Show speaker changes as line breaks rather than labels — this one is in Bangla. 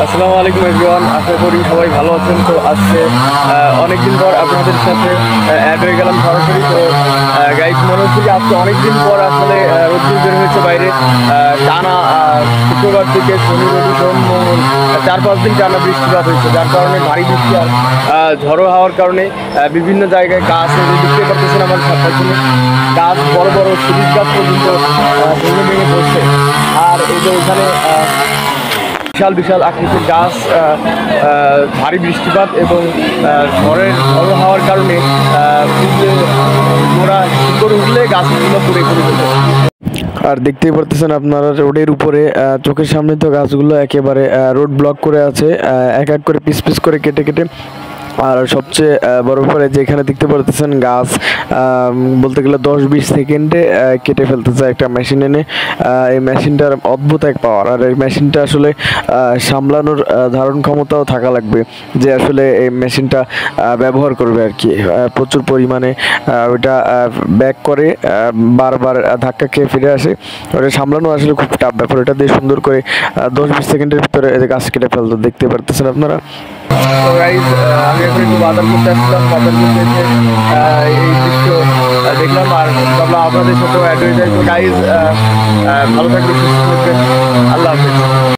আসসালামু আলাইকুম এভরিওয়ান, আশা করি সবাই ভালো আছেন। তো আজকে অনেকদিন পর আপনাদের সাথে অ্যাড হয়ে গেলাম সরাসরি। তো গাইজ, মনে হচ্ছে যে আজকে অনেকদিন পর আসলে রোদ্দুর বের হয়েছে বাইরে। টানা শুক্রবার থেকে শনি রবি সোম মঙ্গল 4-5 দিন টানা বৃষ্টিপাত হয়েছে, যার কারণে ভারী বৃষ্টি আর ঝড়ো হওয়ার কারণে বিভিন্ন জায়গায় গাছ দেখতে পারতেছেন আমার সামনে। গাছ বড় বড় সবুজ গাছ পর্যন্ত ভেঙে ভেঙে পড়ছে। আর এই যে ওখানে বিশাল বিশাল আকৃতির গাছ, ভারী বৃষ্টিপাত এবং ঝড়ের ঝড়ো হওয়ার কারণে ওরা করে উঠলে গাছগুলো পুড়ে পড়ে যেত। আর দেখতেই পারতেছেন আপনারা রোডের উপরে চোখের সামনে তো গাছগুলো একেবারে রোড ব্লক করে আছে, এক এক করে পিস পিস করে কেটে কেটে। আর সবচেয়ে বড় ব্যাপারে যে এখানে দেখতে পারতেছেন গাছ বলতে গেলে 10-20 সেকেন্ডে কেটে ফেলতেছে একটা মেশিন এনে। এই মেশিনটার অদ্ভুত এক পাওয়ার, আর এই মেশিনটা আসলে সামলানোর ধারণ ক্ষমতাও থাকা লাগবে, যে আসলে এই মেশিনটা ব্যবহার করবে আর কি। প্রচুর পরিমাণে ওইটা ব্যাক করে বারবার ধাক্কা খেয়ে ফিরে আসে। ওটা সামলানো আসলে খুব টাফ ব্যাপার। ওটা দিয়ে সুন্দর করে 10-20 সেকেন্ডের ভিতরে গাছ কেটে ফেলতে দেখতে পারতেছেন আপনারা। তো গাইজ, আমি এখন একটু বাজার করতে আসছিলাম, বাজার করতে এসে এই দৃশ্য দেখলাম আর ভাবলাম আপনাদের সাথেও অ্যাড হয়ে যায়। তো গাইজ, ভালো থাকবেন, সুস্থ থাকবেন, আল্লাহ হাফিজ।